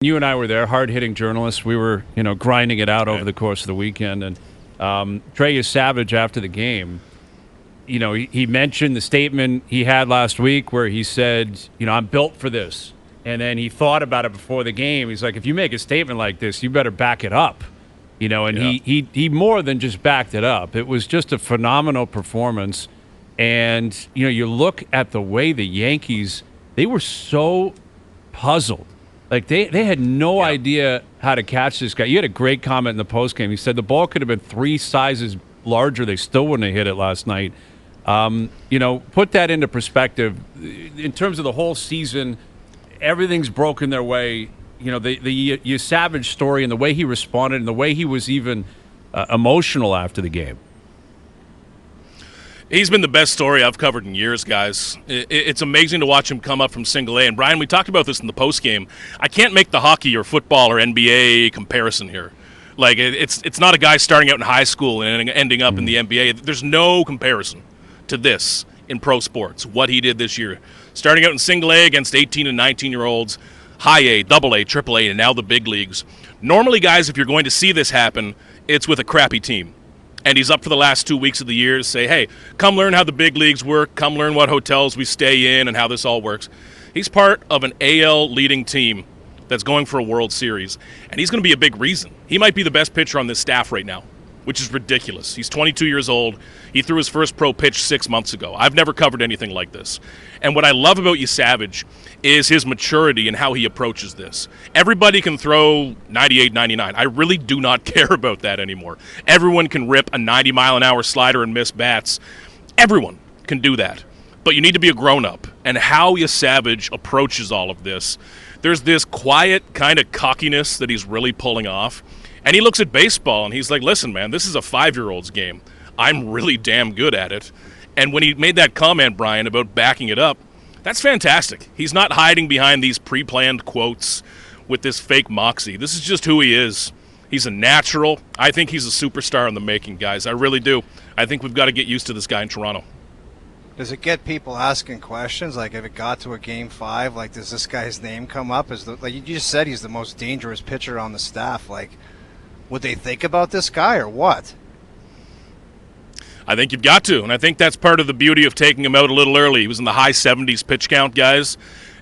You and I were there, hard-hitting journalists. We were, grinding it out over the course of the weekend. And Trey Yesavage, after the game, he mentioned the statement he had last week where he said, I'm built for this. And then he thought about it before the game. He's like, if you make a statement like this, you better back it up. He more than just backed it up. It was just a phenomenal performance. And, you look at the way the Yankees, they were so puzzled. Like, they had no idea how to catch this guy. You had a great comment in the postgame. He said the ball could have been 3 sizes larger. They still wouldn't have hit it last night. Put that into perspective. In terms of the whole season, everything's broken their way. The Yesavage story and the way he responded and the way he was even emotional after the game. He's been the best story I've covered in years, guys. It's amazing to watch him come up from single A. And, Brian, we talked about this in the postgame. I can't make the hockey or football or NBA comparison here. Like, it's not a guy starting out in high school and ending up in the NBA. There's no comparison to this in pro sports, what he did this year. Starting out in single A against 18 and 19-year-olds, high A, double A, triple A, and now the big leagues. Normally, guys, if you're going to see this happen, it's with a crappy team. And he's up for the last 2 weeks of the year to say, hey, come learn how the big leagues work, come learn what hotels we stay in and how this all works. He's part of an AL leading team that's going for a World Series, and he's going to be a big reason. He might be the best pitcher on this staff right now, which is ridiculous. He's 22 years old. He threw his first pro pitch 6 months ago. I've never covered anything like this. And what I love about Yesavage is his maturity and how he approaches this. Everybody can throw 98, 99. I really do not care about that anymore. Everyone can rip a 90-mile-an-hour slider and miss bats. Everyone can do that. But you need to be a grown-up. And how Yesavage approaches all of this, there's this quiet kind of cockiness that he's really pulling off. And he looks at baseball and he's like, listen, man, this is a 5-year-old's game. I'm really damn good at it. And when he made that comment, Brian, about backing it up, that's fantastic. He's not hiding behind these pre-planned quotes with this fake moxie. This is just who he is. He's a natural. I think he's a superstar in the making, guys. I really do. I think we've got to get used to this guy in Toronto. Does it get people asking questions? Like, if it got to a Game 5, like, does this guy's name come up? Like you just said, he's the most dangerous pitcher on the staff. Like, would they think about this guy or what? I think you've got to, and I think that's part of the beauty of taking him out a little early. He was in the high 70s pitch count, guys.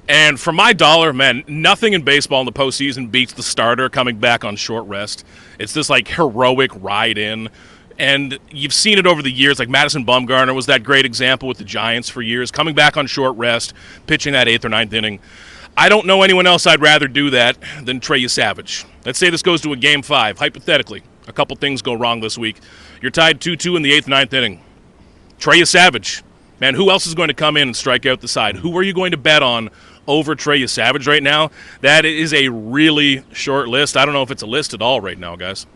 And for my dollar, man, nothing in baseball in the postseason beats the starter coming back on short rest. It's this, like, heroic ride-in. And you've seen it over the years, like Madison Bumgarner was that great example with the Giants for years, coming back on short rest, pitching that 8th or 9th inning. I don't know anyone else I'd rather do that than Trey Yesavage. Let's say this goes to a Game 5, hypothetically. A couple things go wrong this week. You're tied 2-2 in the 8th, 9th inning. Trey Yesavage. Man, who else is going to come in and strike out the side? Who are you going to bet on over Trey Yesavage right now? That is a really short list. I don't know if it's a list at all right now, guys.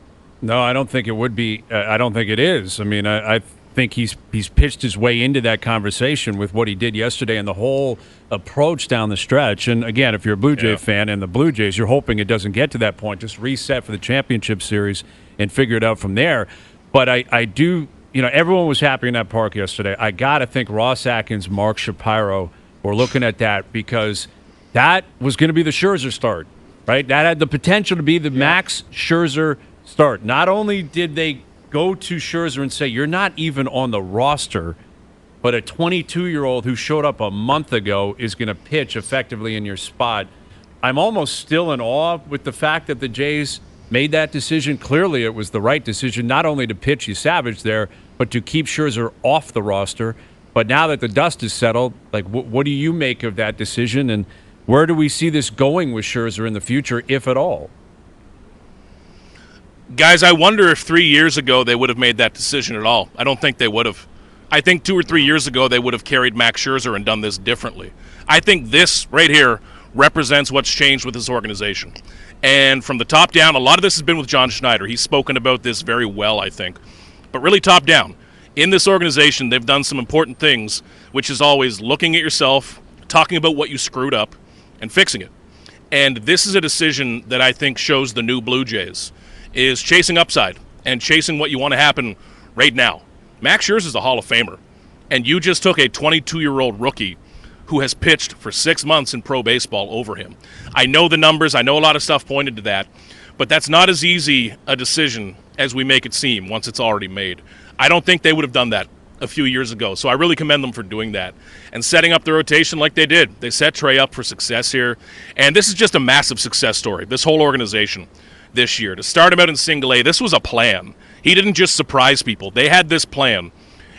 No, I don't think it would be. I don't think it is. I mean, I think he's pitched his way into that conversation with what he did yesterday and the whole approach down the stretch. And, again, if you're a Blue Jay fan and the Blue Jays, you're hoping it doesn't get to that point. Just reset for the championship series and figure it out from there. But I do, everyone was happy in that park yesterday. I got to think Ross Atkins, Mark Shapiro were looking at that because that was going to be the Scherzer start, right? That had the potential to be the Max Scherzer start. Not only did they go to Scherzer and say, you're not even on the roster, but a 22-year-old who showed up a month ago is going to pitch effectively in your spot. I'm almost still in awe with the fact that the Jays made that decision. Clearly it was the right decision, not only to pitch Yesavage there, but to keep Scherzer off the roster. But now that the dust is settled, like, what do you make of that decision, and where do we see this going with Scherzer in the future, if at all? Guys, I wonder if 3 years ago they would have made that decision at all. I don't think they would have. I think 2 or 3 years ago they would have carried Max Scherzer and done this differently. I think this right here represents what's changed with this organization. And from the top down, a lot of this has been with John Schneider. He's spoken about this very well, I think. But really top down, in this organization, they've done some important things, which is always looking at yourself, talking about what you screwed up, and fixing it. And this is a decision that I think shows the new Blue Jays, is chasing upside and chasing what you want to happen right now. Max Scherzer is a Hall of Famer, and you just took a 22-year-old rookie who has pitched for 6 months in pro baseball over him. I know the numbers. I know a lot of stuff pointed to that. But that's not as easy a decision as we make it seem once it's already made. I don't think they would have done that a few years ago. So I really commend them for doing that and setting up the rotation like they did. They set Trey up for success here. And this is just a massive success story, this whole organization this year. To start him out in single A, this was a plan. He didn't just surprise people. They had this plan.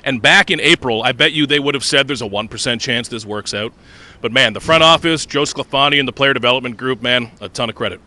And back in April, I bet you they would have said there's a 1% chance this works out. But, man, the front office, Joe Sclafani and the player development group, man, a ton of credit.